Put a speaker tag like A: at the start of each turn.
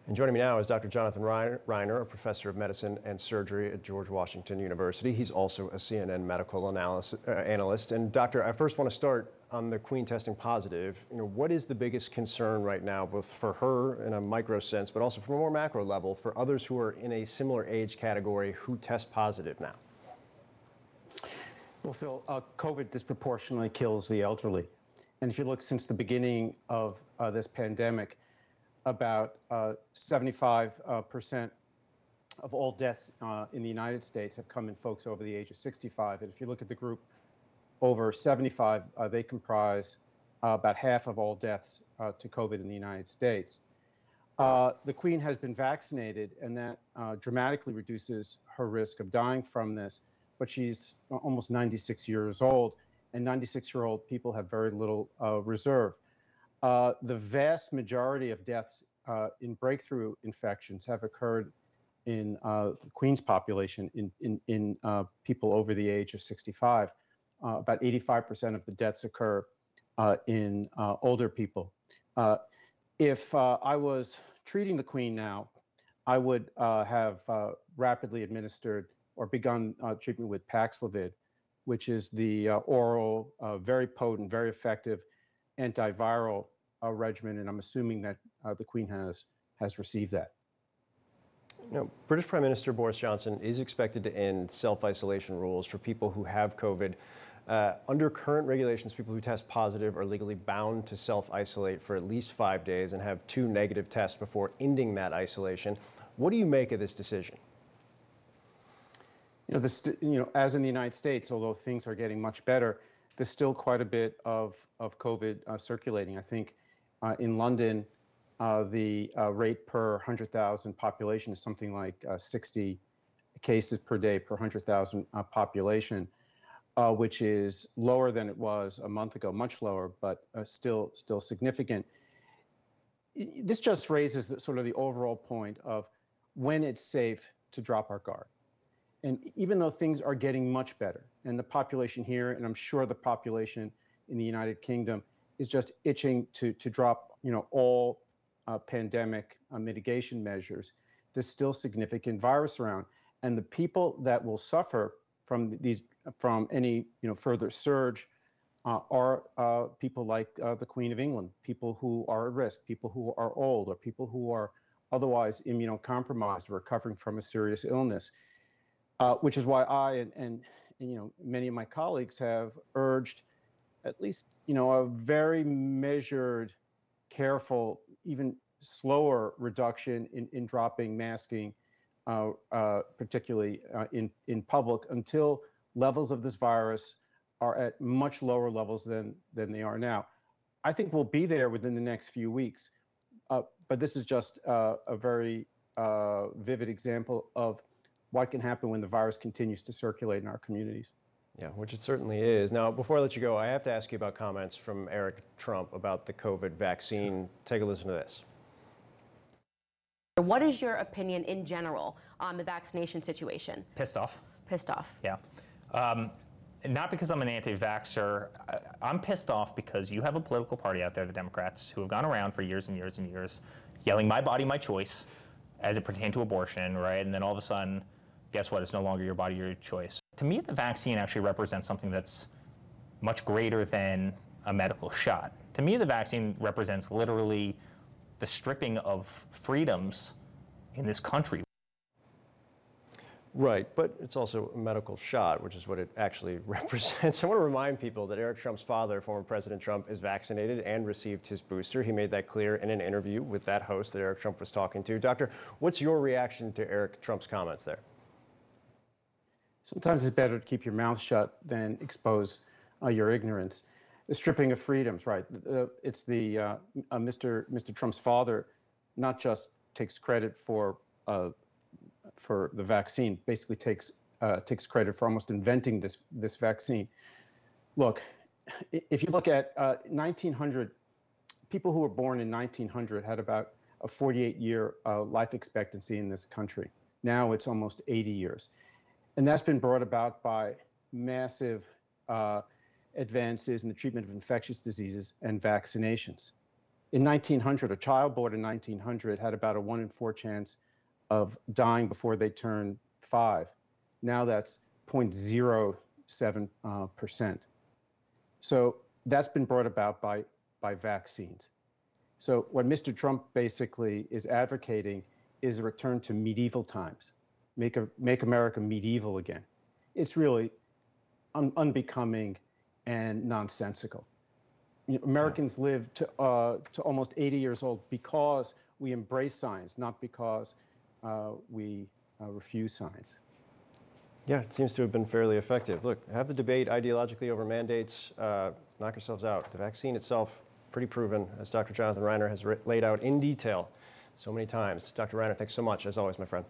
A: And joining me now is Dr. Jonathan Reiner, a professor of medicine and surgery at George Washington University. He's also a CNN medical analyst. And doctor, I first want to start on the Queen testing positive. What is the biggest concern right now, both for her in a micro sense, but also from a more macro level for others who are in a similar age category who test positive now?
B: Well, Phil, COVID disproportionately kills the elderly. And if you look since the beginning of this pandemic, about 75% of all deaths in the United States have come in folks over the age of 65. And if you look at the group over 75, they comprise about half of all deaths to COVID in the United States. The Queen has been vaccinated, and that dramatically reduces her risk of dying from this. But she's almost 96 years old, and 96-year-old people have very little reserve. The vast majority of deaths in breakthrough infections have occurred in the Queen's population, in people over the age of 65. About 85% of the deaths occur in older people. If I was treating the Queen now, I would have rapidly administered or begun treatment with Paxlovid, which is the oral, very potent, very effective antiviral regimen, and I'm assuming that the Queen has received that.
A: British Prime Minister Boris Johnson is expected to end self-isolation rules for people who have COVID. Under current regulations, people who test positive are legally bound to self-isolate for at least 5 days and have 2 negative tests before ending that isolation. What do you make of this decision?
B: As in the United States, although things are getting much better, there's still quite a bit of COVID circulating. I think in London, the rate per 100,000 population is something like 60 cases per day per 100,000 population, which is lower than it was a month ago, much lower, but still significant. This just raises sort of the overall point of when it's safe to drop our guard. And even though things are getting much better, and the population here, and I'm sure the population in the United Kingdom, is just itching to drop, all pandemic mitigation measures, there's still significant virus around, and the people that will suffer from any further surge are people like the Queen of England, people who are at risk, people who are old, or people who are otherwise immunocompromised or recovering from a serious illness. Which is why I and many of my colleagues have urged at least a very measured, careful, even slower reduction in dropping masking, particularly in public, until levels of this virus are at much lower levels than they are now. I think we'll be there within the next few weeks, but this is just a very vivid example of what can happen when the virus continues to circulate in our communities.
A: Yeah, which it certainly is. Now, before I let you go, I have to ask you about comments from Eric Trump about the COVID vaccine. Take a listen to this.
C: What is your opinion in general on the vaccination situation?
D: Pissed off.
C: Pissed off.
D: Yeah. Not because I'm an anti-vaxxer. I'm pissed off because you have a political party out there, the Democrats, who have gone around for years and years and years yelling, "My body, my choice," as it pertained to abortion, right? And then all of a sudden, guess what? It's no longer your body, your choice. To me, the vaccine actually represents something that's much greater than a medical shot. To me, the vaccine represents literally the stripping of freedoms in this country.
A: Right, but it's also a medical shot, which is what it actually represents. I want to remind people that Eric Trump's father, former President Trump, is vaccinated and received his booster. He made that clear in an interview with that host that Eric Trump was talking to. Doctor, what's your reaction to Eric Trump's comments there?
B: Sometimes it's better to keep your mouth shut than expose your ignorance. The stripping of freedoms, right? It's the Mr. Trump's father not just takes credit for the vaccine, basically takes credit for almost inventing this vaccine. Look, if you look at 1900, people who were born in 1900 had about a 48-year life expectancy in this country. Now it's almost 80 years. And that's been brought about by massive advances in the treatment of infectious diseases and vaccinations. In 1900, a child born in 1900 had about a 1 in 4 chance of dying before they turned 5. Now that's 0.07%. So that's been brought about by vaccines. So what Mr. Trump basically is advocating is a return to medieval times, make America medieval again. It's really unbecoming and nonsensical. Americans live to almost 80 years old because we embrace science, not because we refuse science.
A: Yeah, it seems to have been fairly effective. Look, have the debate ideologically over mandates, knock yourselves out. The vaccine itself, pretty proven, as Dr. Jonathan Reiner has laid out in detail so many times. Dr. Reiner, thanks so much, as always, my friend.